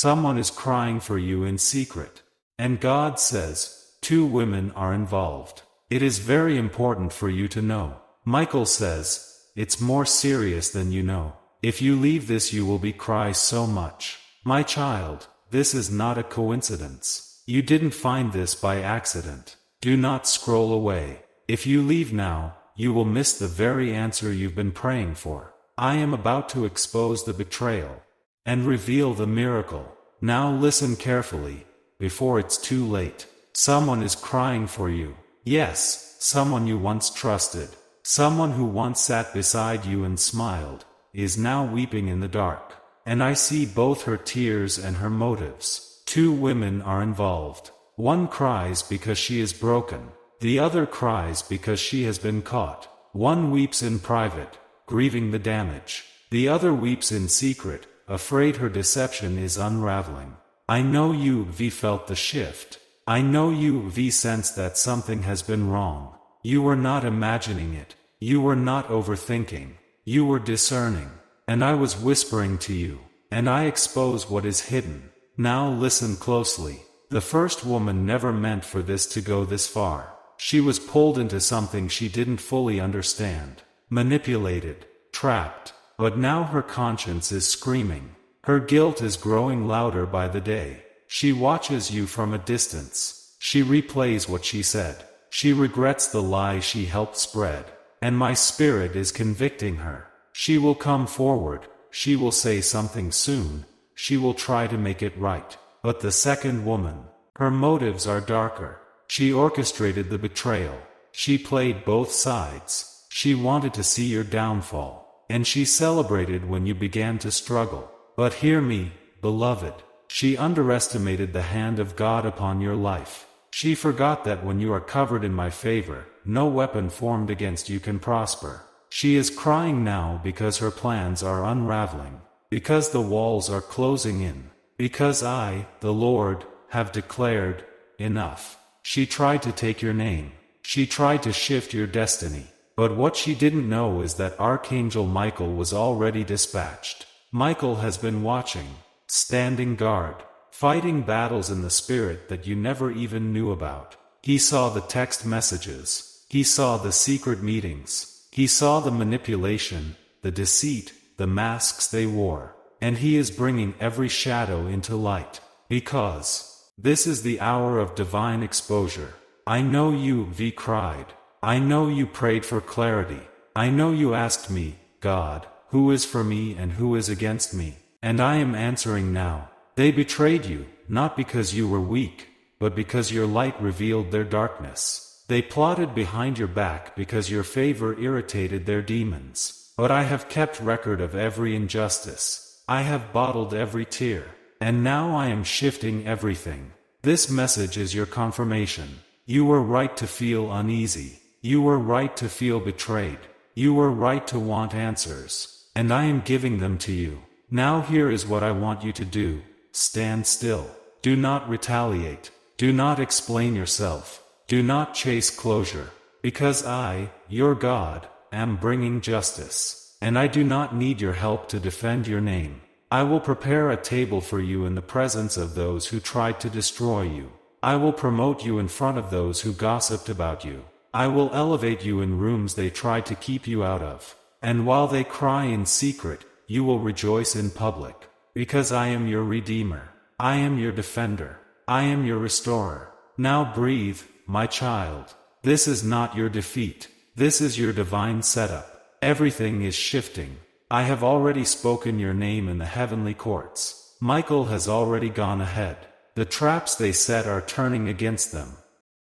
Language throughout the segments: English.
Someone is crying for you in secret. And God says, 2 women are involved. It is very important for you to know. Michael says, it's more serious than you know. If you leave this you will be cry so much. My child, this is not a coincidence. You didn't find this by accident. Do not scroll away. If you leave now, you will miss the very answer you've been praying for. I am about to expose the betrayal and reveal the miracle. Now listen carefully, before it's too late. Someone is crying for you. Yes, someone you once trusted. Someone who once sat beside you and smiled, is now weeping in the dark. And I see both her tears and her motives. 2 women are involved. One cries because she is broken. The other cries because she has been caught. One weeps in private, grieving the damage. The other weeps in secret, afraid her deception is unraveling. I know you felt the shift. I know you sensed that something has been wrong. You were not imagining it. You were not overthinking. You were discerning. And I was whispering to you. And I expose what is hidden. Now listen closely. The first woman never meant for this to go this far. She was pulled into something she didn't fully understand. Manipulated. Trapped. But now her conscience is screaming. Her guilt is growing louder by the day. She watches you from a distance. She replays what she said. She regrets the lie she helped spread. And my spirit is convicting her. She will come forward. She will say something soon. She will try to make it right. But the second woman, her motives are darker. She orchestrated the betrayal. She played both sides. She wanted to see your downfall. And she celebrated when you began to struggle. But hear me, beloved. She underestimated the hand of God upon your life. She forgot that when you are covered in my favor, no weapon formed against you can prosper. She is crying now because her plans are unraveling. Because the walls are closing in. Because I, the Lord, have declared, enough. She tried to take your name. She tried to shift your destiny. But what she didn't know is that Archangel Michael was already dispatched. Michael has been watching, standing guard, fighting battles in the spirit that you never even knew about. He saw the text messages. He saw the secret meetings. He saw the manipulation, the deceit, the masks they wore. And he is bringing every shadow into light. Because this is the hour of divine exposure. I know you cried. I know you prayed for clarity. I know you asked me, God, who is for me and who is against me? And I am answering now. They betrayed you, not because you were weak, but because your light revealed their darkness. They plotted behind your back because your favor irritated their demons. But I have kept record of every injustice. I have bottled every tear. And now I am shifting everything. This message is your confirmation. You were right to feel uneasy. You were right to feel betrayed. You were right to want answers. And I am giving them to you. Now here is what I want you to do. Stand still. Do not retaliate. Do not explain yourself. Do not chase closure. Because I, your God, am bringing justice. And I do not need your help to defend your name. I will prepare a table for you in the presence of those who tried to destroy you. I will promote you in front of those who gossiped about you. I will elevate you in rooms they tried to keep you out of. And while they cry in secret, you will rejoice in public. Because I am your Redeemer. I am your Defender. I am your Restorer. Now breathe, my child. This is not your defeat. This is your divine setup. Everything is shifting. I have already spoken your name in the heavenly courts. Michael has already gone ahead. The traps they set are turning against them.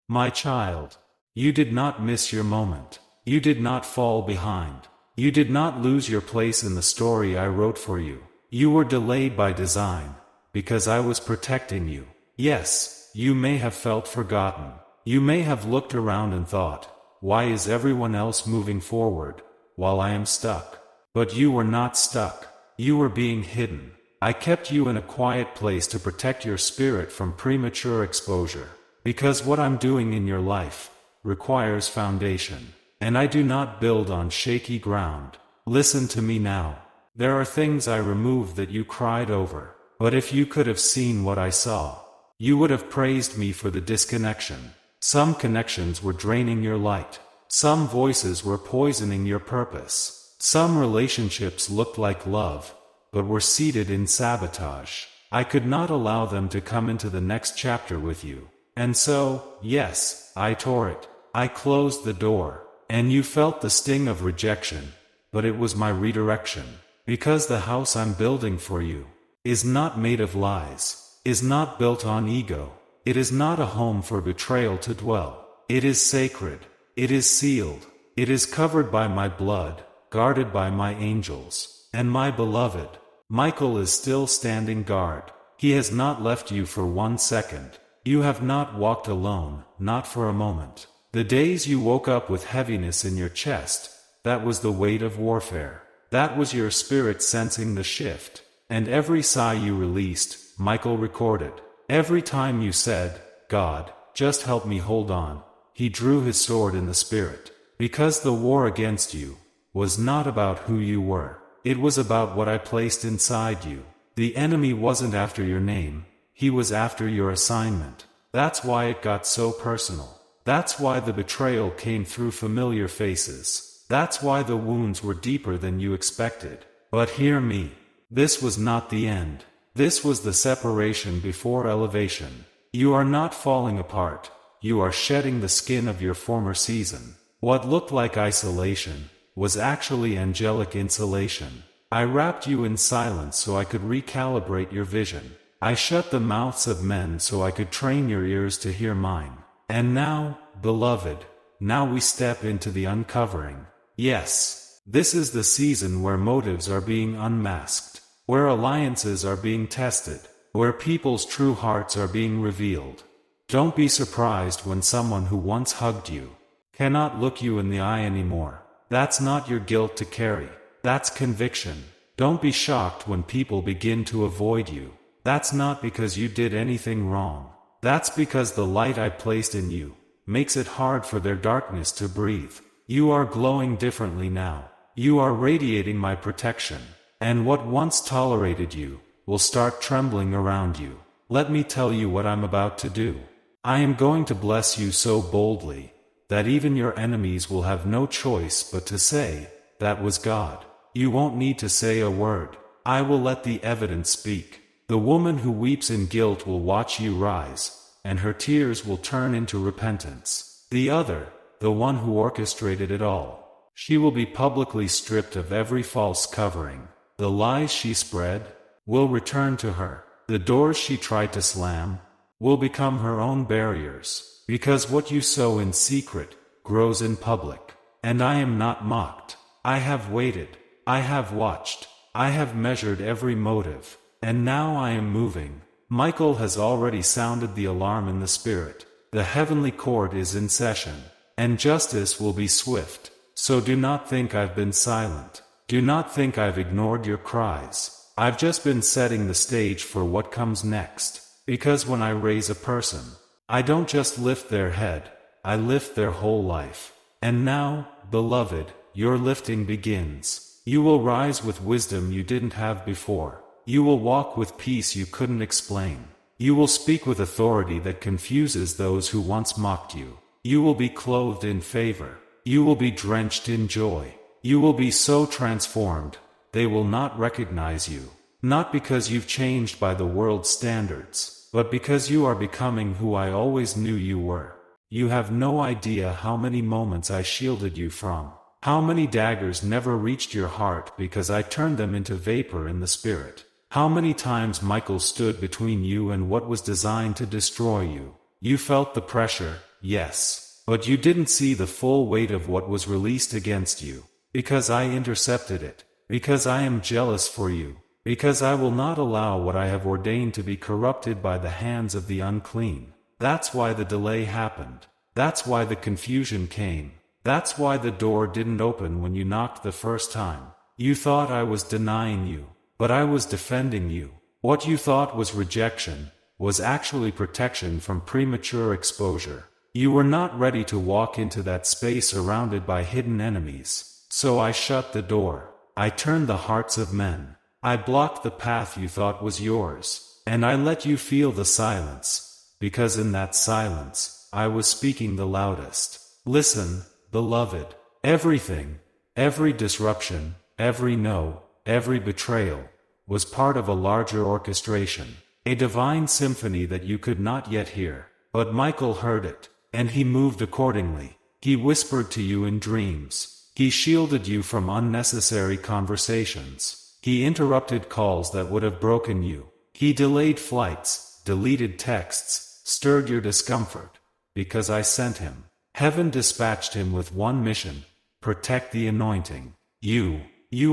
My child, you did not miss your moment. You did not fall behind. You did not lose your place in the story I wrote for you. You were delayed by design, because I was protecting you. Yes, you may have felt forgotten. You may have looked around and thought, why is everyone else moving forward, while I am stuck? But you were not stuck. You were being hidden. I kept you in a quiet place to protect your spirit from premature exposure. Because what I'm doing in your life requires foundation. And I do not build on shaky ground. Listen to me now. There are things I removed that you cried over. But if you could have seen what I saw, you would have praised me for the disconnection. Some connections were draining your light. Some voices were poisoning your purpose. Some relationships looked like love, but were seated in sabotage. I could not allow them to come into the next chapter with you. And so, yes, I tore it. I closed the door. And you felt the sting of rejection, but it was my redirection. Because the house I'm building for you is not made of lies, is not built on ego. It is not a home for betrayal to dwell. It is sacred. It is sealed. It is covered by my blood, guarded by my angels. And my beloved, Michael is still standing guard. He has not left you for 1 second. You have not walked alone, not for a moment. The days you woke up with heaviness in your chest, that was the weight of warfare. That was your spirit sensing the shift. And every sigh you released, Michael recorded. Every time you said, God, just help me hold on, he drew his sword in the spirit. Because the war against you was not about who you were. It was about what I placed inside you. The enemy wasn't after your name. He was after your assignment. That's why it got so personal. That's why the betrayal came through familiar faces. That's why the wounds were deeper than you expected. But hear me. This was not the end. This was the separation before elevation. You are not falling apart. You are shedding the skin of your former season. What looked like isolation was actually angelic insulation. I wrapped you in silence so I could recalibrate your vision. I shut the mouths of men so I could train your ears to hear mine. And now, beloved, now we step into the uncovering. Yes, this is the season where motives are being unmasked, where alliances are being tested, where people's true hearts are being revealed. Don't be surprised when someone who once hugged you cannot look you in the eye anymore. That's not your guilt to carry. That's conviction. Don't be shocked when people begin to avoid you. That's not because you did anything wrong. That's because the light I placed in you makes it hard for their darkness to breathe. You are glowing differently now. You are radiating my protection. And what once tolerated you will start trembling around you. Let me tell you what I'm about to do. I am going to bless you so boldly that even your enemies will have no choice but to say, that was God. You won't need to say a word. I will let the evidence speak. The woman who weeps in guilt will watch you rise, and her tears will turn into repentance. The other, the one who orchestrated it all, she will be publicly stripped of every false covering. The lies she spread will return to her. The doors she tried to slam will become her own barriers, because what you sow in secret grows in public. And I am not mocked. I have waited. I have watched. I have measured every motive. And now I am moving. Michael has already sounded the alarm in the spirit. The heavenly court is in session, and justice will be swift. So do not think I've been silent. Do not think I've ignored your cries. I've just been setting the stage for what comes next. Because when I raise a person, I don't just lift their head, I lift their whole life. And now, beloved, your lifting begins. You will rise with wisdom you didn't have before. You will walk with peace you couldn't explain. You will speak with authority that confuses those who once mocked you. You will be clothed in favor. You will be drenched in joy. You will be so transformed, they will not recognize you. Not because you've changed by the world's standards, but because you are becoming who I always knew you were. You have no idea how many moments I shielded you from. How many daggers never reached your heart because I turned them into vapor in the spirit. How many times Michael stood between you and what was designed to destroy you. You felt the pressure, yes, but you didn't see the full weight of what was released against you. Because I intercepted it. Because I am jealous for you. Because I will not allow what I have ordained to be corrupted by the hands of the unclean. That's why the delay happened. That's why the confusion came. That's why the door didn't open when you knocked the first time. You thought I was denying you. But I was defending you. What you thought was rejection was actually protection from premature exposure. You were not ready to walk into that space surrounded by hidden enemies. So I shut the door. I turned the hearts of men. I blocked the path you thought was yours, and I let you feel the silence, because in that silence, I was speaking the loudest. Listen, beloved, everything, every disruption, every no, every betrayal, was part of a larger orchestration, a divine symphony that you could not yet hear. But Michael heard it, and he moved accordingly. He whispered to you in dreams. He shielded you from unnecessary conversations. He interrupted calls that would have broken you. He delayed flights, deleted texts, stirred your discomfort, because I sent him. Heaven dispatched him with one mission: protect the anointing. You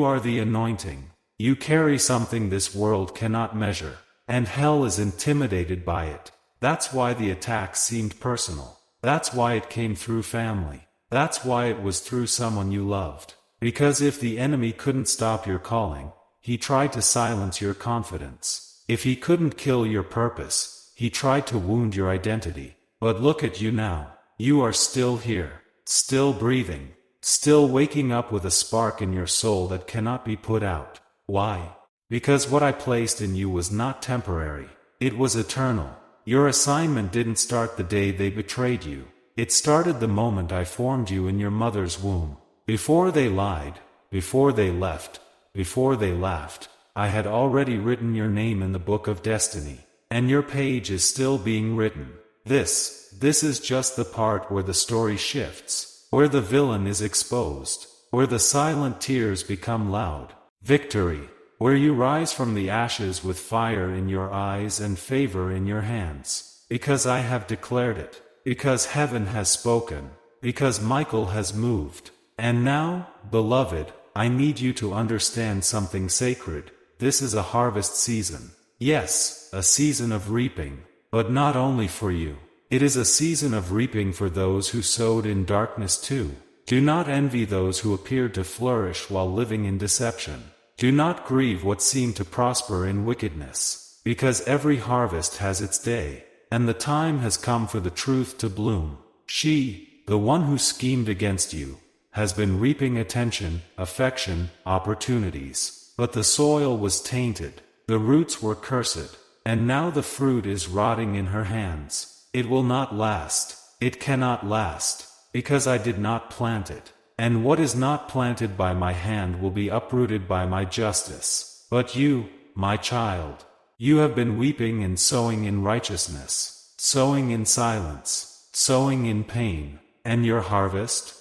are the anointing. You carry something this world cannot measure, and hell is intimidated by it. That's why the attack seemed personal. That's why it came through family. That's why it was through someone you loved. Because if the enemy couldn't stop your calling, he tried to silence your confidence. If he couldn't kill your purpose, he tried to wound your identity. But look at you now. You are still here, still breathing, still waking up with a spark in your soul that cannot be put out. Why? Because what I placed in you was not temporary. It was eternal. Your assignment didn't start the day they betrayed you. It started the moment I formed you in your mother's womb. Before they lied, before they left, before they laughed, I had already written your name in the book of destiny. And your page is still being written. This is just the part where the story shifts, where the villain is exposed, where the silent tears become loud. Victory, where you rise from the ashes with fire in your eyes and favor in your hands. Because I have declared it. Because heaven has spoken. Because Michael has moved. And now, beloved, I need you to understand something sacred. This is a harvest season. Yes, a season of reaping. But not only for you. It is a season of reaping for those who sowed in darkness too. Do not envy those who appeared to flourish while living in deception. Do not grieve what seemed to prosper in wickedness. Because every harvest has its day, and the time has come for the truth to bloom. She, the one who schemed against you, has been reaping attention, affection, opportunities. But the soil was tainted, the roots were cursed, and now the fruit is rotting in her hands. It will not last. It cannot last, because I did not plant it. And what is not planted by my hand will be uprooted by my justice. But you, my child, you have been weeping and sowing in righteousness, sowing in silence, sowing in pain. And your harvest?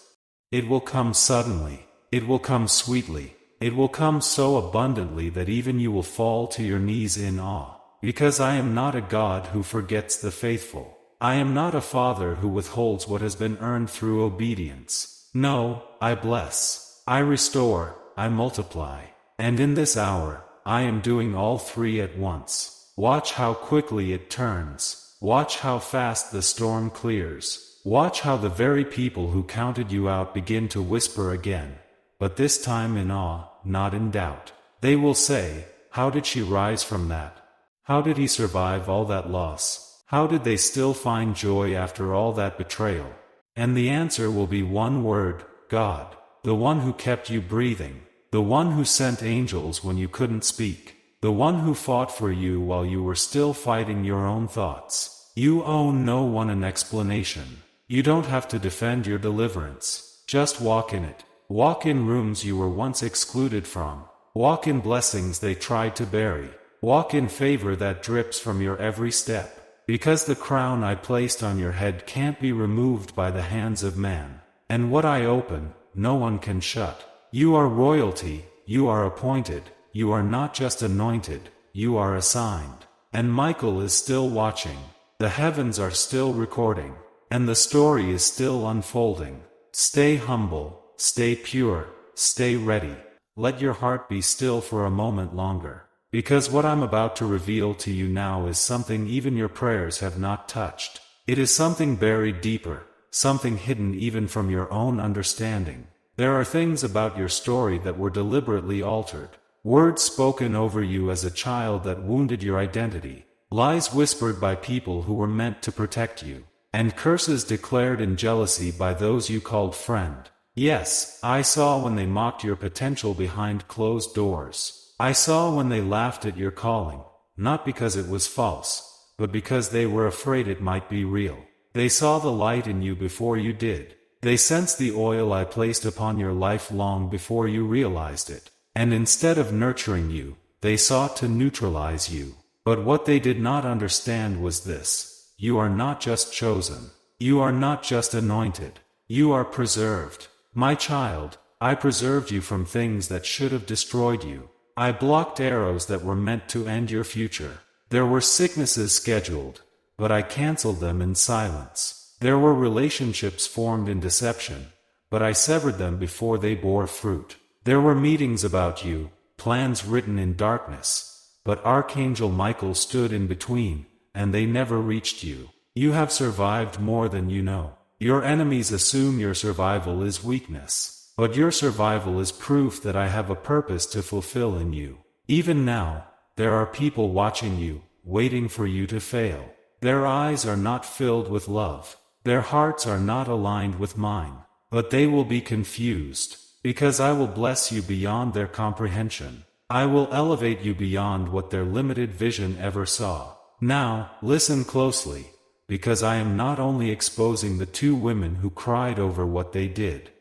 It will come suddenly. It will come sweetly. It will come so abundantly that even you will fall to your knees in awe. Because I am not a God who forgets the faithful. I am not a father who withholds what has been earned through obedience. No, I bless, I restore, I multiply. And in this hour, I am doing all three at once. Watch how quickly it turns. Watch how fast the storm clears. Watch how the very people who counted you out begin to whisper again. But this time in awe, not in doubt. They will say, how did she rise from that? How did he survive all that loss? How did they still find joy after all that betrayal? And the answer will be one word: God. The one who kept you breathing. The one who sent angels when you couldn't speak. The one who fought for you while you were still fighting your own thoughts. You owe no one an explanation. You don't have to defend your deliverance. Just walk in it. Walk in rooms you were once excluded from. Walk in blessings they tried to bury. Walk in favor that drips from your every step. Because the crown I placed on your head can't be removed by the hands of man. And what I open, no one can shut. You are royalty, you are appointed, you are not just anointed, you are assigned. And Michael is still watching. The heavens are still recording. And the story is still unfolding. Stay humble, stay pure, stay ready. Let your heart be still for a moment longer. Because what I'm about to reveal to you now is something even your prayers have not touched. It is something buried deeper, something hidden even from your own understanding. There are things about your story that were deliberately altered. Words spoken over you as a child that wounded your identity. Lies whispered by people who were meant to protect you. And curses declared in jealousy by those you called friend. Yes, I saw when they mocked your potential behind closed doors. I saw when they laughed at your calling, not because it was false, but because they were afraid it might be real. They saw the light in you before you did. They sensed the oil I placed upon your life long before you realized it. And instead of nurturing you, they sought to neutralize you. But what they did not understand was this: you are not just chosen. You are not just anointed. You are preserved. My child, I preserved you from things that should have destroyed you. I blocked arrows that were meant to end your future. There were sicknesses scheduled, but I canceled them in silence. There were relationships formed in deception, but I severed them before they bore fruit. There were meetings about you, plans written in darkness, but Archangel Michael stood in between, and they never reached you. You have survived more than you know. Your enemies assume your survival is weakness. But your survival is proof that I have a purpose to fulfill in you. Even now, there are people watching you, waiting for you to fail. Their eyes are not filled with love. Their hearts are not aligned with mine. But they will be confused, because I will bless you beyond their comprehension. I will elevate you beyond what their limited vision ever saw. Now, listen closely, because I am not only exposing the two women who cried over what they did.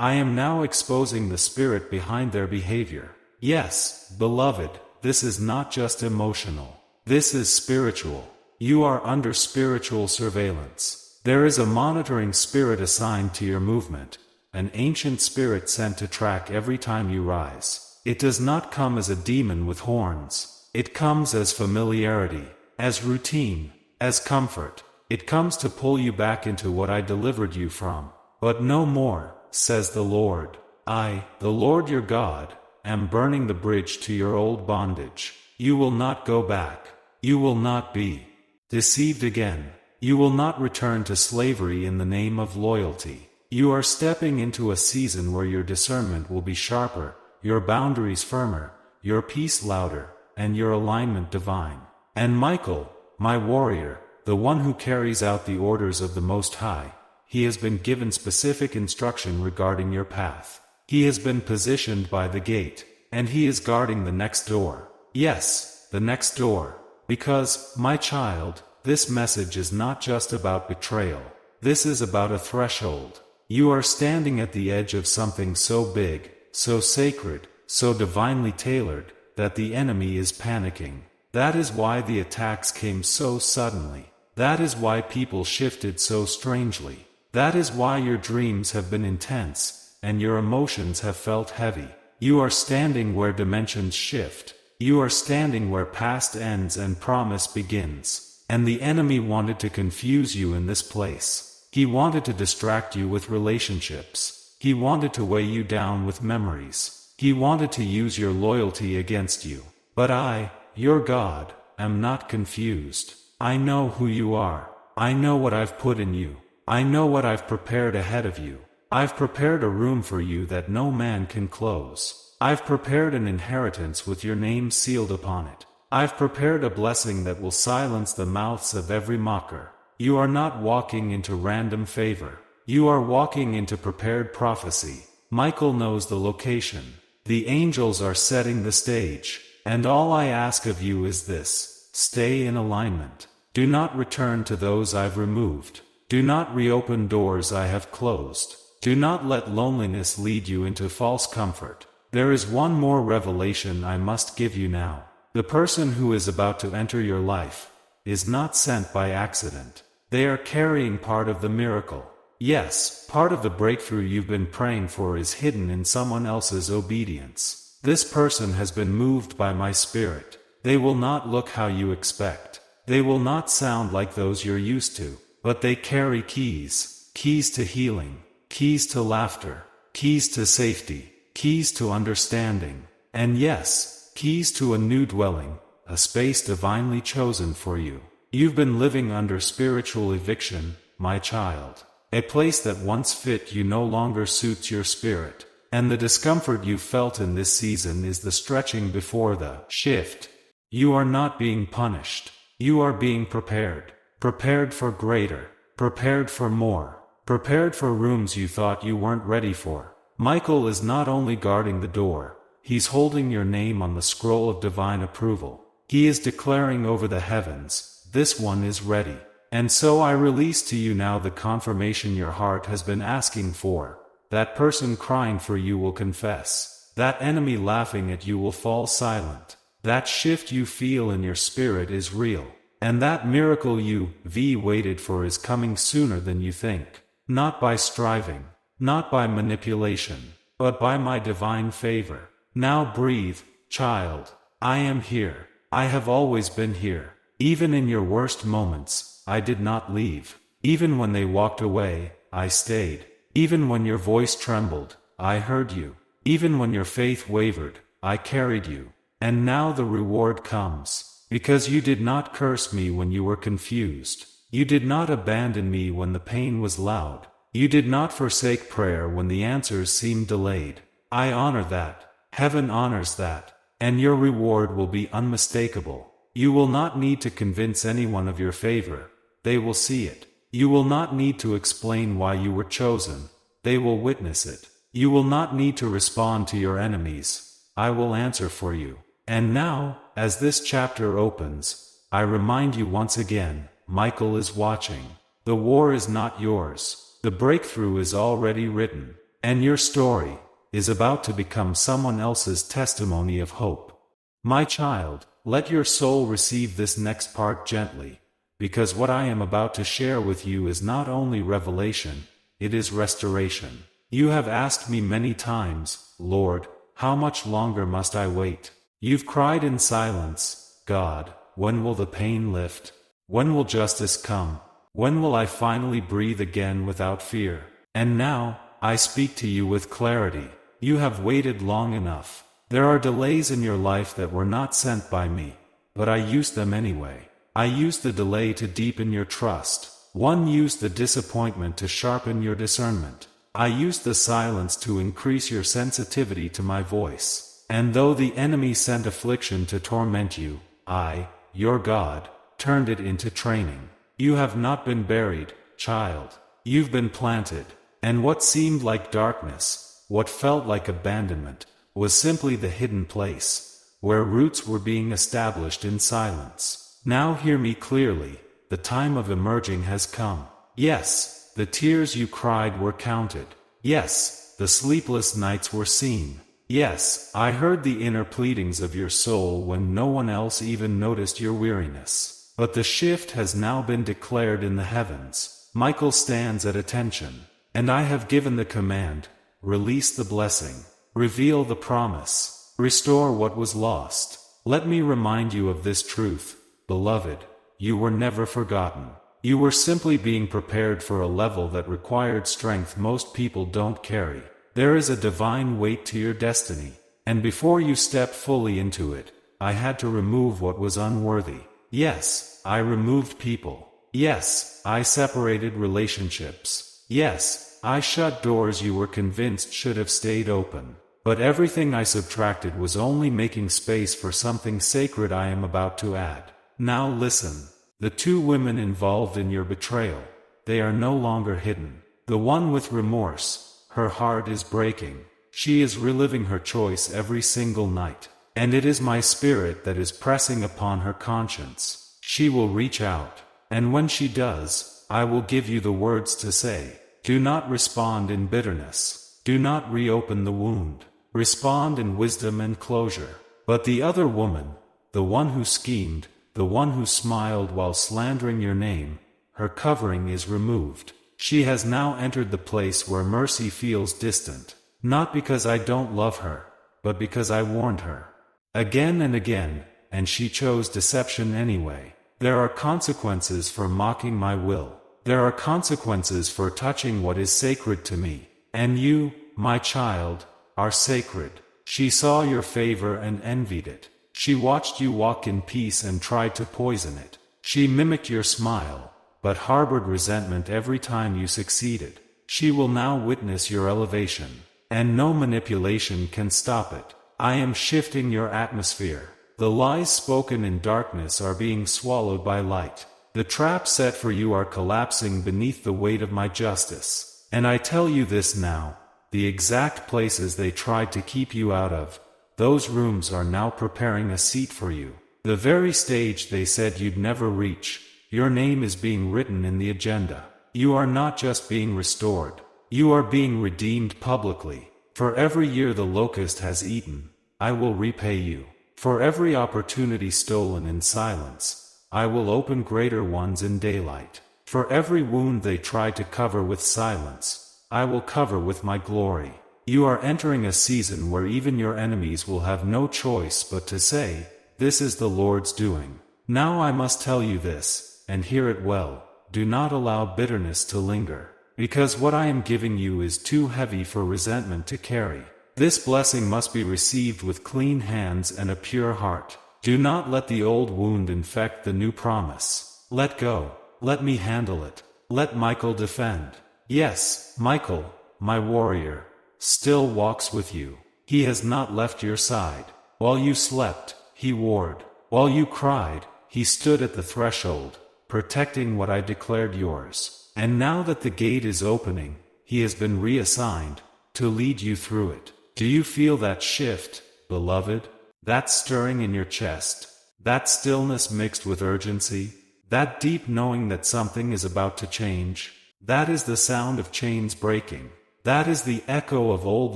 I am now exposing the spirit behind their behavior. Yes, beloved, this is not just emotional. This is spiritual. You are under spiritual surveillance. There is a monitoring spirit assigned to your movement, an ancient spirit sent to track every time you rise. It does not come as a demon with horns. It comes as familiarity, as routine, as comfort. It comes to pull you back into what I delivered you from. But no more, says the Lord. I, the Lord your God, am burning the bridge to your old bondage. You will not go back. You will not be deceived again. You will not return to slavery in the name of loyalty. You are stepping into a season where your discernment will be sharper, your boundaries firmer, your peace louder, and your alignment divine. And Michael, my warrior, the one who carries out the orders of the Most High, he has been given specific instruction regarding your path. He has been positioned by the gate, and he is guarding the next door. Yes, the next door. Because, my child, this message is not just about betrayal. This is about a threshold. You are standing at the edge of something so big, so sacred, so divinely tailored, that the enemy is panicking. That is why the attacks came so suddenly. That is why people shifted so strangely. That is why your dreams have been intense, and your emotions have felt heavy. You are standing where dimensions shift. You are standing where past ends and promise begins. And the enemy wanted to confuse you in this place. He wanted to distract you with relationships. He wanted to weigh you down with memories. He wanted to use your loyalty against you. But I, your God, am not confused. I know who you are. I know what I've put in you. I know what I've prepared ahead of you. I've prepared a room for you that no man can close. I've prepared an inheritance with your name sealed upon it. I've prepared a blessing that will silence the mouths of every mocker. You are not walking into random favor. You are walking into prepared prophecy. Michael knows the location. The angels are setting the stage. And all I ask of you is this: stay in alignment. Do not return to those I've removed. Do not reopen doors I have closed. Do not let loneliness lead you into false comfort. There is one more revelation I must give you now. The person who is about to enter your life is not sent by accident. They are carrying part of the miracle. Yes, part of the breakthrough you've been praying for is hidden in someone else's obedience. This person has been moved by my spirit. They will not look how you expect. They will not sound like those you're used to. But they carry keys. Keys to healing. Keys to laughter. Keys to safety. Keys to understanding. And yes, keys to a new dwelling, a space divinely chosen for you. You've been living under spiritual eviction, my child. A place that once fit you no longer suits your spirit. And the discomfort you felt in this season is the stretching before the shift. You are not being punished. You are being prepared. Prepared for greater. Prepared for more. Prepared for rooms you thought you weren't ready for. Michael is not only guarding the door, He's holding your name on the scroll of divine approval. He is declaring over the heavens, this one is ready. And so I release to you now the confirmation your heart has been asking for. That person crying for you will confess. That enemy laughing at you will fall silent. That shift you feel in your spirit is real. And that miracle you waited for is coming sooner than you think. Not by striving, not by manipulation, but by my divine favor. Now breathe, child. I am here. I have always been here. Even in your worst moments, I did not leave. Even when they walked away, I stayed. Even when your voice trembled, I heard you. Even when your faith wavered, I carried you. And now the reward comes. Because you did not curse me when you were confused. You did not abandon me when the pain was loud. You did not forsake prayer when the answers seemed delayed. I honor that. Heaven honors that. And your reward will be unmistakable. You will not need to convince anyone of your favor. They will see it. You will not need to explain why you were chosen. They will witness it. You will not need to respond to your enemies. I will answer for you. And now, as this chapter opens, I remind you once again, Michael is watching. The war is not yours. The breakthrough is already written. And your story is about to become someone else's testimony of hope. My child, let your soul receive this next part gently, because what I am about to share with you is not only revelation, it is restoration. You have asked me many times, Lord, how much longer must I wait? You've cried in silence, God, when will the pain lift? When will justice come? When will I finally breathe again without fear? And now, I speak to you with clarity. You have waited long enough. There are delays in your life that were not sent by me, but I used them anyway. I used the delay to deepen your trust. One used the disappointment to sharpen your discernment. I used the silence to increase your sensitivity to my voice. And though the enemy sent affliction to torment you, I, your God, turned it into training. You have not been buried, child. You've been planted. And what seemed like darkness, what felt like abandonment, was simply the hidden place, where roots were being established in silence. Now hear me clearly, the time of emerging has come. Yes, the tears you cried were counted. Yes, the sleepless nights were seen. Yes, I heard the inner pleadings of your soul when no one else even noticed your weariness. But the shift has now been declared in the heavens. Michael stands at attention. And I have given the command, release the blessing, reveal the promise, restore what was lost. Let me remind you of this truth, beloved, you were never forgotten. You were simply being prepared for a level that required strength most people don't carry. There is a divine weight to your destiny, and before you step fully into it, I had to remove what was unworthy. Yes, I removed people. Yes, I separated relationships. Yes, I shut doors you were convinced should have stayed open. But everything I subtracted was only making space for something sacred I am about to add. Now listen. The two women involved in your betrayal, they are no longer hidden. The one with remorse, her heart is breaking. She is reliving her choice every single night. And it is my spirit that is pressing upon her conscience. She will reach out. And when she does, I will give you the words to say. Do not respond in bitterness. Do not reopen the wound. Respond in wisdom and closure. But the other woman, the one who schemed, the one who smiled while slandering your name, her covering is removed. She has now entered the place where mercy feels distant. Not because I don't love her, but because I warned her. Again and again, and she chose deception anyway. There are consequences for mocking my will. There are consequences for touching what is sacred to me. And you, my child, are sacred. She saw your favor and envied it. She watched you walk in peace and tried to poison it. She mimicked your smile, but harbored resentment every time you succeeded. She will now witness your elevation, and no manipulation can stop it. I am shifting your atmosphere. The lies spoken in darkness are being swallowed by light. The traps set for you are collapsing beneath the weight of my justice. And I tell you this now, the exact places they tried to keep you out of, those rooms are now preparing a seat for you. The very stage they said you'd never reach, your name is being written in the agenda. You are not just being restored, you are being redeemed publicly. For every year the locust has eaten, I will repay you. For every opportunity stolen in silence, I will open greater ones in daylight. For every wound they tried to cover with silence, I will cover with my glory. You are entering a season where even your enemies will have no choice but to say, "This is the Lord's doing." Now I must tell you this, and hear it well. Do not allow bitterness to linger, because what I am giving you is too heavy for resentment to carry. This blessing must be received with clean hands and a pure heart. Do not let the old wound infect the new promise. Let go. Let me handle it. Let Michael defend. Yes, Michael, my warrior, still walks with you. He has not left your side. While you slept, he warred. While you cried, he stood at the threshold, protecting what I declared yours. And now that the gate is opening, he has been reassigned to lead you through it. Do you feel that shift, beloved? That stirring in your chest? That stillness mixed with urgency? That deep knowing that something is about to change? That is the sound of chains breaking. That is the echo of old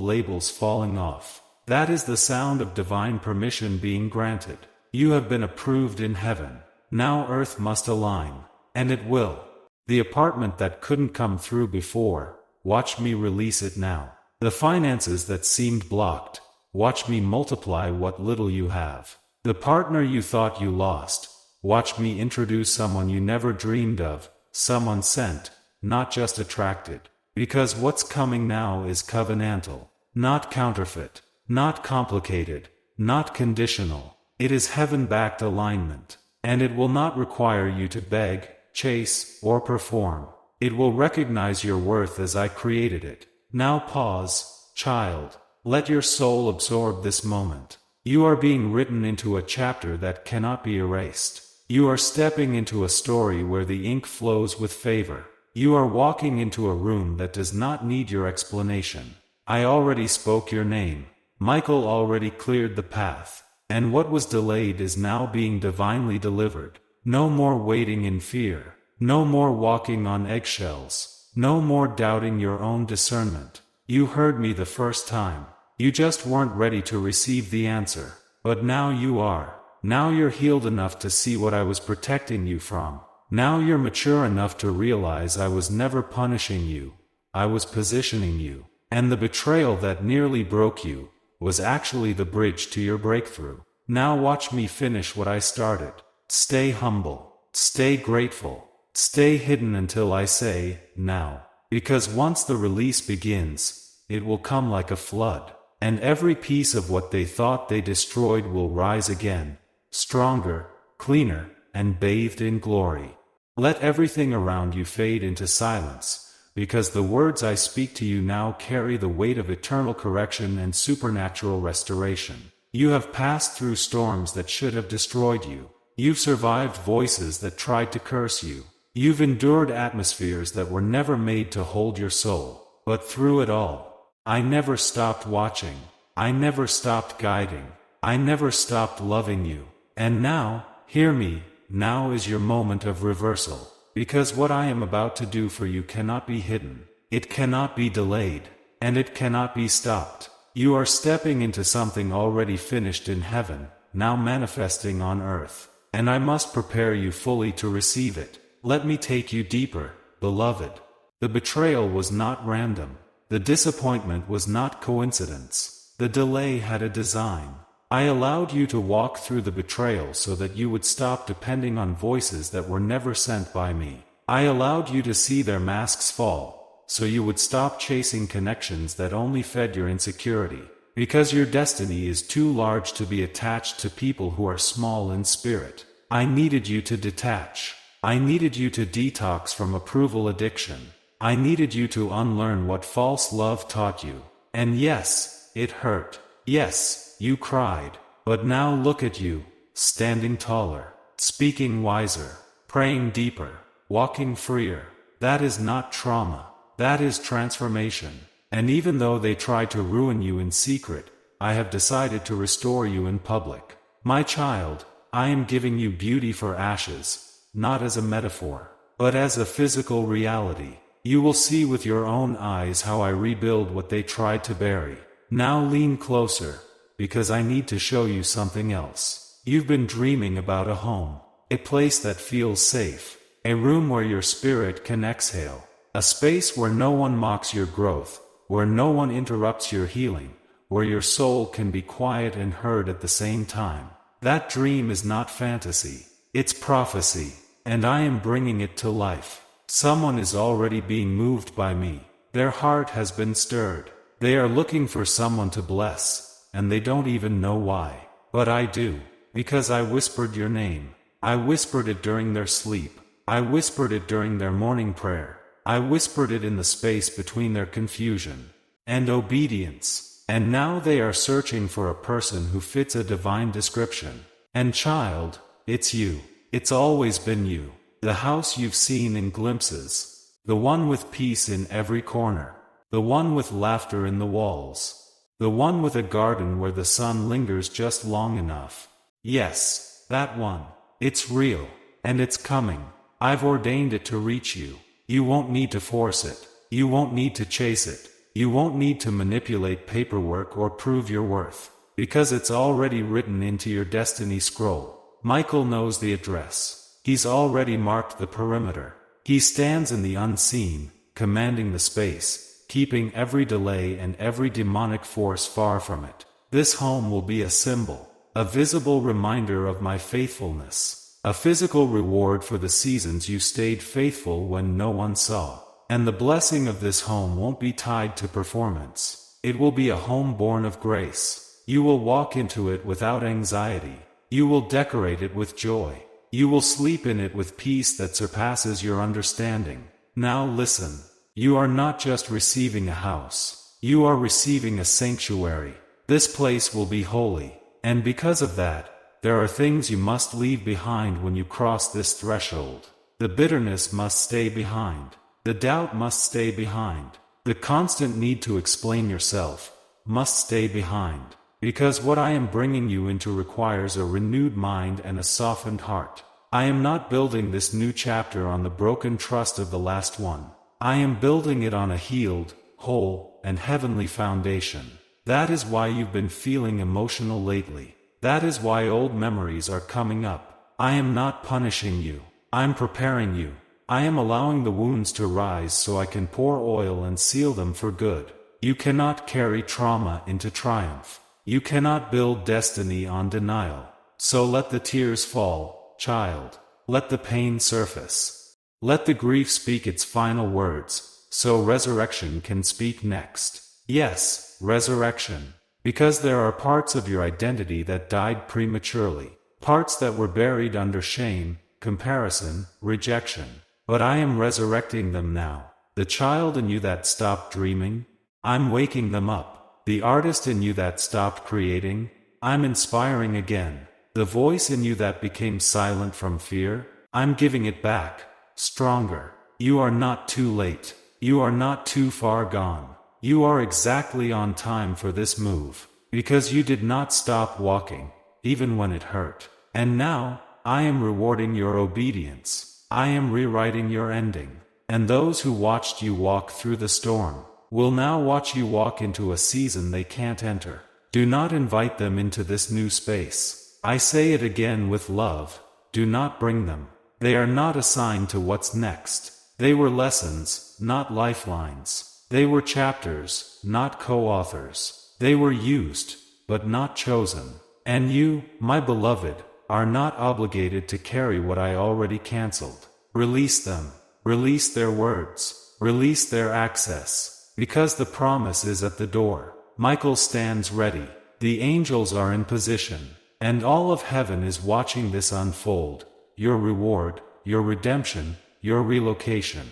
labels falling off. That is the sound of divine permission being granted. You have been approved in heaven. Now earth must align. And it will. The apartment that couldn't come through before, watch me release it now. The finances that seemed blocked, watch me multiply what little you have. The partner you thought you lost, watch me introduce someone you never dreamed of, someone sent, not just attracted. Because what's coming now is covenantal, not counterfeit, not complicated, not conditional. It is heaven-backed alignment. And it will not require you to beg, chase, or perform. It will recognize your worth as I created it. Now pause, child. Let your soul absorb this moment. You are being written into a chapter that cannot be erased. You are stepping into a story where the ink flows with favor. You are walking into a room that does not need your explanation. I already spoke your name. Michael already cleared the path. And what was delayed is now being divinely delivered. No more waiting in fear. No more walking on eggshells. No more doubting your own discernment. You heard me the first time. You just weren't ready to receive the answer. But now you are. Now you're healed enough to see what I was protecting you from. Now you're mature enough to realize I was never punishing you. I was positioning you. And the betrayal that nearly broke you was actually the bridge to your breakthrough. Now watch me finish what I started. Stay humble. Stay grateful. Stay hidden until I say, now. Because once the release begins, it will come like a flood. And every piece of what they thought they destroyed will rise again, stronger, cleaner, and bathed in glory. Let everything around you fade into silence, because the words I speak to you now carry the weight of eternal correction and supernatural restoration. You have passed through storms that should have destroyed you. You've survived voices that tried to curse you. You've endured atmospheres that were never made to hold your soul. But through it all, I never stopped watching. I never stopped guiding. I never stopped loving you. And now, hear me, now is your moment of reversal. Because what I am about to do for you cannot be hidden. It cannot be delayed. And it cannot be stopped. You are stepping into something already finished in heaven, now manifesting on earth. And I must prepare you fully to receive it. Let me take you deeper, beloved. The betrayal was not random. The disappointment was not coincidence. The delay had a design. I allowed you to walk through the betrayal so that you would stop depending on voices that were never sent by me. I allowed you to see their masks fall, so you would stop chasing connections that only fed your insecurity. Because your destiny is too large to be attached to people who are small in spirit. I needed you to detach. I needed you to detox from approval addiction. I needed you to unlearn what false love taught you. And yes, it hurt. Yes, you cried. But now look at you, standing taller, speaking wiser, praying deeper, walking freer. That is not trauma. That is transformation. And even though they tried to ruin you in secret, I have decided to restore you in public. My child, I am giving you beauty for ashes, not as a metaphor, but as a physical reality. You will see with your own eyes how I rebuild what they tried to bury. Now lean closer, because I need to show you something else. You've been dreaming about a home, a place that feels safe, a room where your spirit can exhale, a space where no one mocks your growth, where no one interrupts your healing, where your soul can be quiet and heard at the same time. That dream is not fantasy, it's prophecy, and I am bringing it to life. Someone is already being moved by me. Their heart has been stirred. They are looking for someone to bless, and they don't even know why. But I do, because I whispered your name. I whispered it during their sleep. I whispered it during their morning prayer. I whispered it in the space between their confusion and obedience. And now they are searching for a person who fits a divine description. And child, it's you. It's always been you. The house you've seen in glimpses. The one with peace in every corner. The one with laughter in the walls. The one with a garden where the sun lingers just long enough. Yes, that one. It's real. And it's coming. I've ordained it to reach you. You won't need to force it. You won't need to chase it. You won't need to manipulate paperwork or prove your worth. Because it's already written into your destiny scroll. Michael knows the address. He's already marked the perimeter. He stands in the unseen, commanding the space, keeping every delay and every demonic force far from it. This home will be a symbol, a visible reminder of my faithfulness, a physical reward for the seasons you stayed faithful when no one saw. And the blessing of this home won't be tied to performance. It will be a home born of grace. You will walk into it without anxiety. You will decorate it with joy. You will sleep in it with peace that surpasses your understanding. Now listen. You are not just receiving a house. You are receiving a sanctuary. This place will be holy. And because of that, there are things you must leave behind when you cross this threshold. The bitterness must stay behind. The doubt must stay behind. The constant need to explain yourself must stay behind. Because what I am bringing you into requires a renewed mind and a softened heart. I am not building this new chapter on the broken trust of the last one. I am building it on a healed, whole, and heavenly foundation. That is why you've been feeling emotional lately. That is why old memories are coming up. I am not punishing you. I'm preparing you. I am allowing the wounds to rise so I can pour oil and seal them for good. You cannot carry trauma into triumph. You cannot build destiny on denial. So let the tears fall, child. Let the pain surface. Let the grief speak its final words, so resurrection can speak next. Yes, resurrection. Because there are parts of your identity that died prematurely. Parts that were buried under shame, comparison, rejection. But I am resurrecting them now. The child in you that stopped dreaming, I'm waking them up. The artist in you that stopped creating, I'm inspiring again. The voice in you that became silent from fear, I'm giving it back, stronger. You are not too late. You are not too far gone. You are exactly on time for this move, because you did not stop walking, even when it hurt. And now, I am rewarding your obedience. I am rewriting your ending. And those who watched you walk through the storm will now watch you walk into a season they can't enter. Do not invite them into this new space. I say it again with love. Do not bring them. They are not assigned to what's next. They were lessons, not lifelines. They were chapters, not co-authors. They were used, but not chosen. And you, my beloved, are not obligated to carry what I already canceled. Release them. Release their words. Release their access. Because the promise is at the door. Michael stands ready. The angels are in position. And all of heaven is watching this unfold. Your reward, your redemption, your relocation.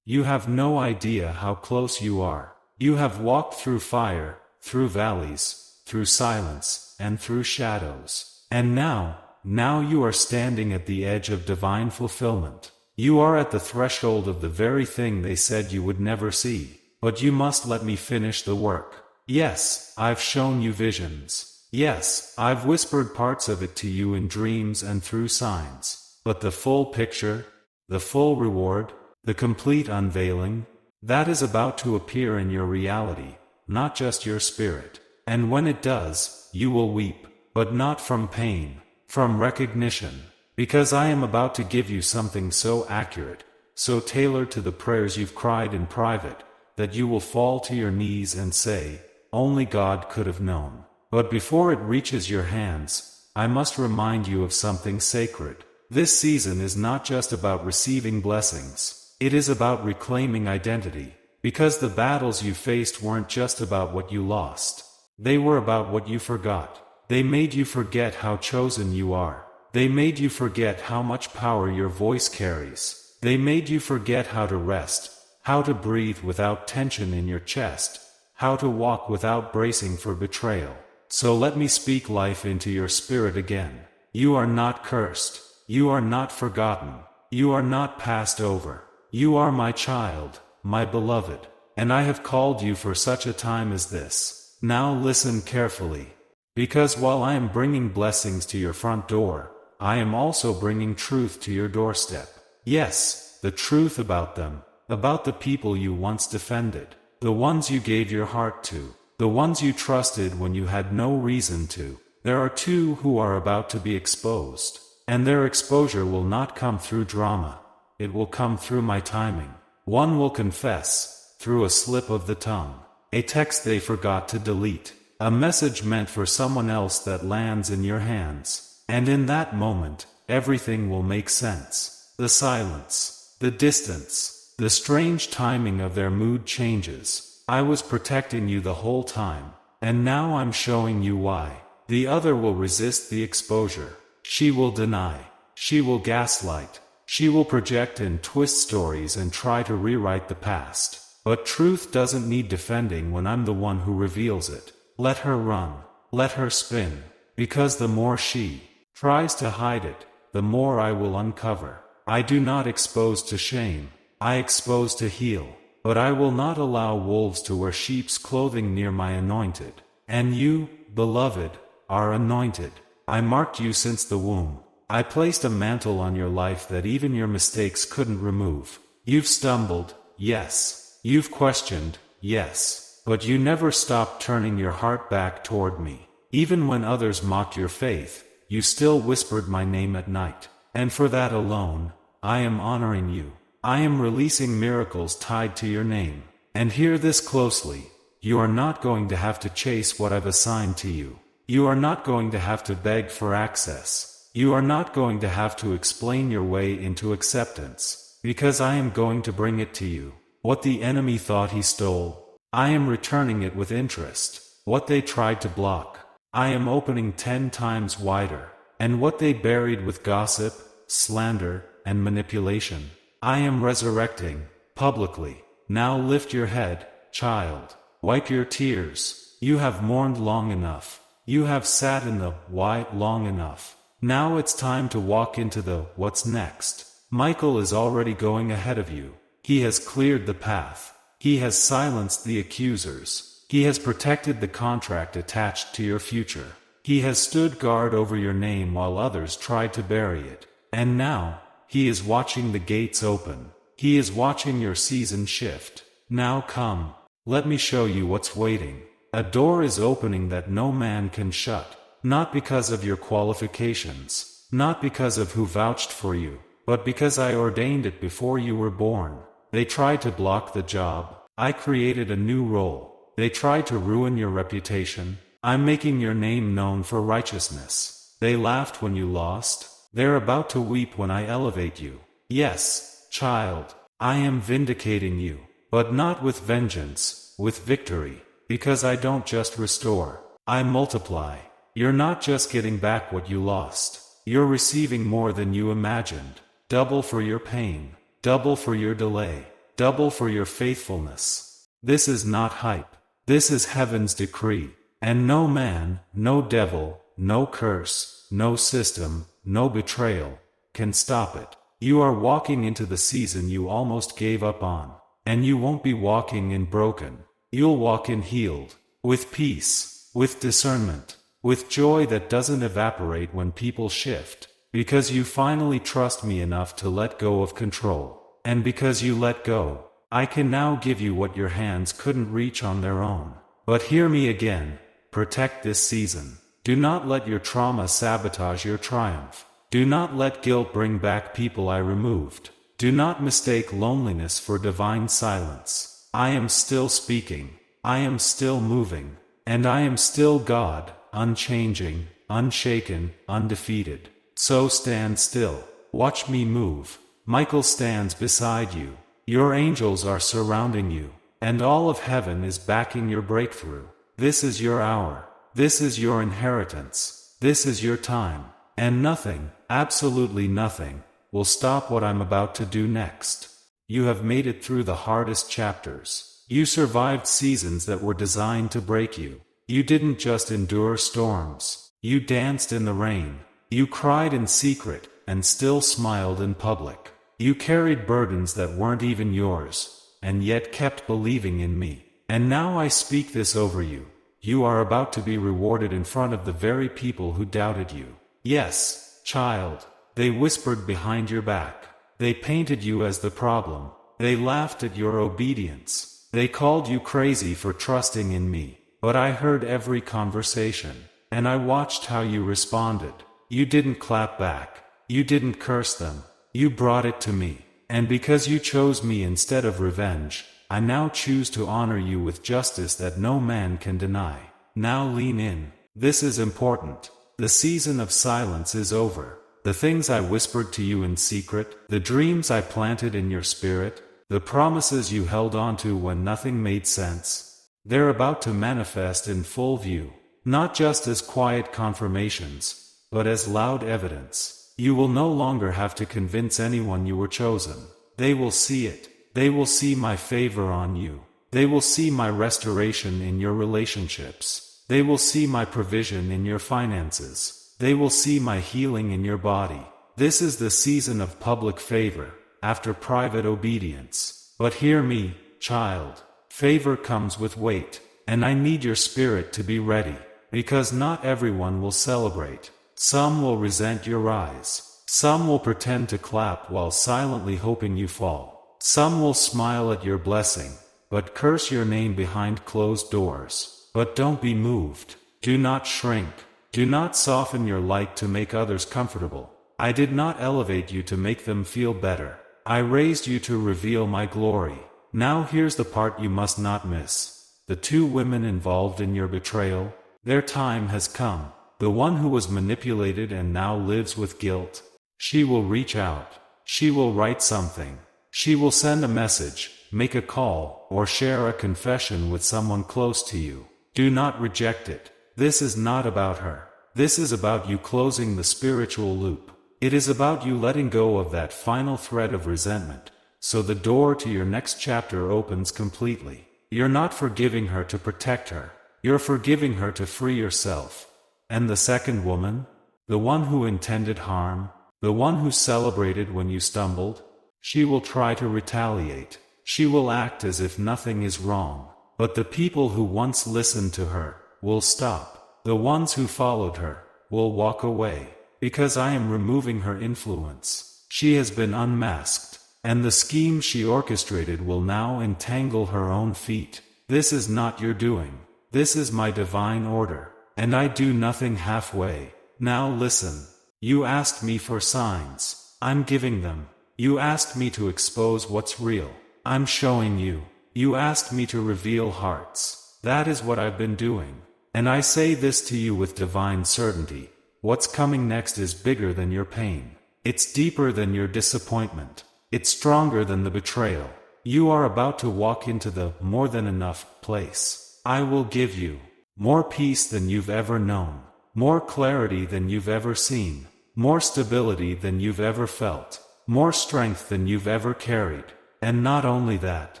You have no idea how close you are. You have walked through fire, through valleys, through silence, and through shadows. And now you are standing at the edge of divine fulfillment. You are at the threshold of the very thing they said you would never see. But you must let me finish the work. Yes, I've shown you visions. Yes, I've whispered parts of it to you in dreams and through signs. But the full picture, the full reward, the complete unveiling, that is about to appear in your reality, not just your spirit. And when it does, you will weep, but not from pain, from recognition, because I am about to give you something so accurate, so tailored to the prayers you've cried in private, that you will fall to your knees and say, "Only God could have known." But before it reaches your hands, I must remind you of something sacred. This season is not just about receiving blessings. It is about reclaiming identity, because the battles you faced weren't just about what you lost. They were about what you forgot. They made you forget how chosen you are. They made you forget how much power your voice carries. They made you forget how to rest, how to breathe without tension in your chest, how to walk without bracing for betrayal. So let me speak life into your spirit again. You are not cursed. You are not forgotten. You are not passed over. You are my child, my beloved, and I have called you for such a time as this. Now listen carefully, because while I am bringing blessings to your front door, I am also bringing truth to your doorstep. Yes, the truth about them, about the people you once defended, the ones you gave your heart to, the ones you trusted when you had no reason to. There are two who are about to be exposed, and their exposure will not come through drama. It will come through my timing. One will confess, through a slip of the tongue, a text they forgot to delete, a message meant for someone else that lands in your hands. And in that moment, everything will make sense. The silence, the distance, the strange timing of their mood changes. I was protecting you the whole time, and now I'm showing you why. The other will resist the exposure. She will deny. She will gaslight. She will project and twist stories and try to rewrite the past. But truth doesn't need defending when I'm the one who reveals it. Let her run. Let her spin. Because the more she tries to hide it, the more I will uncover. I do not expose to shame. I expose to heal. But I will not allow wolves to wear sheep's clothing near my anointed. And you, beloved, are anointed. I marked you since the womb. I placed a mantle on your life that even your mistakes couldn't remove. You've stumbled, yes. You've questioned, yes. But you never stopped turning your heart back toward me. Even when others mocked your faith, you still whispered my name at night. And for that alone, I am honoring you. I am releasing miracles tied to your name. And hear this closely. You are not going to have to chase what I've assigned to you. You are not going to have to beg for access. You are not going to have to explain your way into acceptance, because I am going to bring it to you. What the enemy thought he stole, I am returning it with interest. What they tried to block, I am opening 10 times wider. And what they buried with gossip, slander, and manipulation, I am resurrecting, publicly. Now lift your head, child. Wipe your tears. You have mourned long enough. You have sat in the why long enough. Now it's time to walk into the what's next. Michael is already going ahead of you. He has cleared the path. He has silenced the accusers. He has protected the contract attached to your future. He has stood guard over your name while others tried to bury it. And now, he is watching the gates open. He is watching your season shift. Now come. Let me show you what's waiting. A door is opening that no man can shut. Not because of your qualifications. Not because of who vouched for you. But because I ordained it before you were born. They tried to block the job. I created a new role. They tried to ruin your reputation. I'm making your name known for righteousness. They laughed when you lost. They're about to weep when I elevate you. Yes, child, I am vindicating you. But not with vengeance, with victory. Because I don't just restore. I multiply. You're not just getting back what you lost. You're receiving more than you imagined. Double for your pain. Double for your delay. Double for your faithfulness. This is not hype. This is heaven's decree. And no man, no devil, no curse, no system, no betrayal, can stop it. You are walking into the season you almost gave up on. And you won't be walking in broken. You'll walk in healed. with peace, with discernment, with joy that doesn't evaporate when people shift, because you finally trust me enough to let go of control. And because you let go, I can now give you what your hands couldn't reach on their own. But hear me again, protect this season. Do not let your trauma sabotage your triumph. Do not let guilt bring back people I removed. Do not mistake loneliness for divine silence. I am still speaking. I am still moving. And I am still God, unchanging, unshaken, undefeated. So stand still. Watch me move. Michael stands beside you. Your angels are surrounding you. And all of heaven is backing your breakthrough. This is your hour. This is your inheritance. This is your time. And nothing, absolutely nothing, will stop what I'm about to do next. You have made it through the hardest chapters. You survived seasons that were designed to break you. You didn't just endure storms. You danced in the rain. You cried in secret, and still smiled in public. You carried burdens that weren't even yours, and yet kept believing in me. And now I speak this over you. You are about to be rewarded in front of the very people who doubted you. Yes, child, they whispered behind your back. They painted you as the problem. They laughed at your obedience. They called you crazy for trusting in me. But I heard every conversation, and I watched how you responded. You didn't clap back. You didn't curse them. You brought it to me. And because you chose me instead of revenge, I now choose to honor you with justice that no man can deny. Now lean in. This is important. The season of silence is over. The things I whispered to you in secret, the dreams I planted in your spirit, the promises you held onto when nothing made sense, they're about to manifest in full view. Not just as quiet confirmations, but as loud evidence. You will no longer have to convince anyone you were chosen. They will see it. They will see my favor on you. They will see my restoration in your relationships. They will see my provision in your finances. They will see my healing in your body. This is the season of public favor, after private obedience. But hear me, child. Favor comes with weight, and I need your spirit to be ready, because not everyone will celebrate. Some will resent your rise. Some will pretend to clap while silently hoping you fall. Some will smile at your blessing, but curse your name behind closed doors. But don't be moved. Do not shrink. Do not soften your light to make others comfortable. I did not elevate you to make them feel better. I raised you to reveal my glory. Now here's the part you must not miss. The two women involved in your betrayal, their time has come. The one who was manipulated and now lives with guilt. She will reach out. She will write something. She will send a message, make a call, or share a confession with someone close to you. Do not reject it. This is not about her. This is about you closing the spiritual loop. It is about you letting go of that final thread of resentment, so the door to your next chapter opens completely. You're not forgiving her to protect her. You're forgiving her to free yourself. And the second woman? The one who intended harm? The one who celebrated when you stumbled? She will try to retaliate. She will act as if nothing is wrong. But the people who once listened to her will stop. The ones who followed her will walk away, because I am removing her influence. She has been unmasked, and the scheme she orchestrated will now entangle her own feet. This is not your doing. This is my divine order, and I do nothing halfway. Now listen. You asked me for signs. I'm giving them. You asked me to expose what's real. I'm showing you. You asked me to reveal hearts. That is what I've been doing. And I say this to you with divine certainty. What's coming next is bigger than your pain. It's deeper than your disappointment. It's stronger than the betrayal. You are about to walk into the more than enough place. I will give you more peace than you've ever known, more clarity than you've ever seen, more stability than you've ever felt, more strength than you've ever carried. And not only that,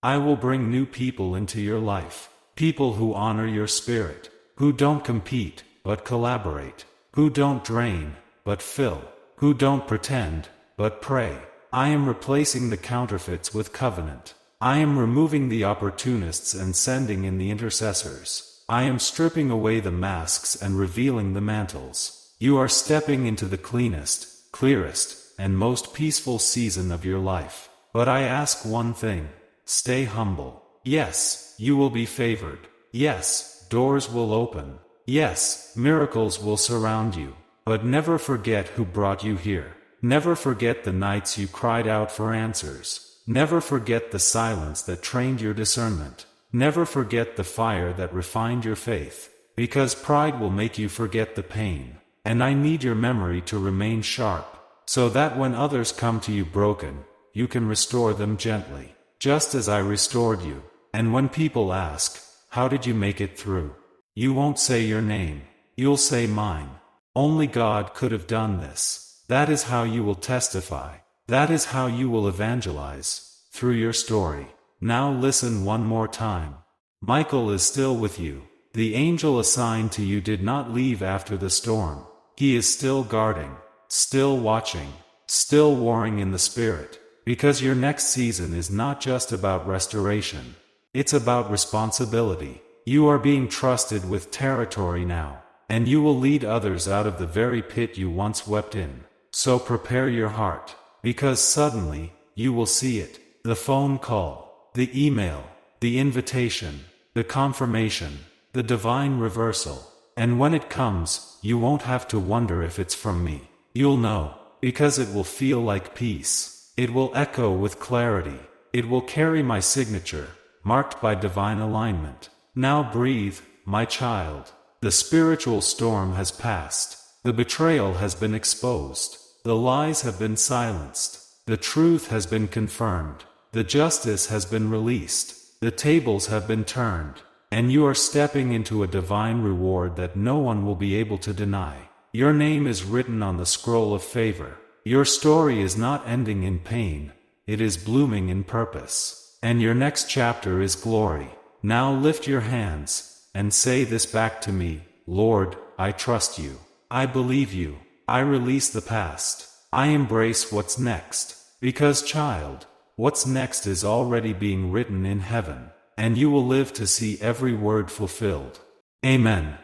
I will bring new people into your life, people who honor your spirit, who don't compete, but collaborate, who don't drain, but fill, who don't pretend, but pray. I am replacing the counterfeits with covenant. I am removing the opportunists and sending in the intercessors. I am stripping away the masks and revealing the mantles. You are stepping into the cleanest, clearest, and most peaceful season of your life. But I ask one thing: stay humble. Yes, you will be favored. Yes, doors will open. Yes, miracles will surround you. But never forget who brought you here. Never forget the nights you cried out for answers. Never forget the silence that trained your discernment. Never forget the fire that refined your faith. Because pride will make you forget the pain. And I need your memory to remain sharp, so that when others come to you broken, you can restore them gently, just as I restored you. And when people ask, "How did you make it through?" you won't say your name, you'll say mine. Only God could have done this. That is how you will testify. That is how you will evangelize, through your story. Now listen one more time. Michael is still with you. The angel assigned to you did not leave after the storm. He is still guarding, still watching, still warring in the spirit. Because your next season is not just about restoration. It's about responsibility. You are being trusted with territory now, and you will lead others out of the very pit you once wept in. So prepare your heart, because suddenly, you will see it. The phone call, the email, the invitation, the confirmation, the divine reversal. And when it comes, you won't have to wonder if it's from me. You'll know, because it will feel like peace. It will echo with clarity. It will carry my signature, marked by divine alignment. Now breathe, my child. The spiritual storm has passed. The betrayal has been exposed. The lies have been silenced. The truth has been confirmed. The justice has been released. The tables have been turned. And you are stepping into a divine reward that no one will be able to deny. Your name is written on the scroll of favor. Your story is not ending in pain. It is blooming in purpose. And your next chapter is glory. Now lift your hands, and say this back to me: Lord, I trust you. I believe you. I release the past. I embrace what's next. Because, child, what's next is already being written in heaven, and you will live to see every word fulfilled. Amen.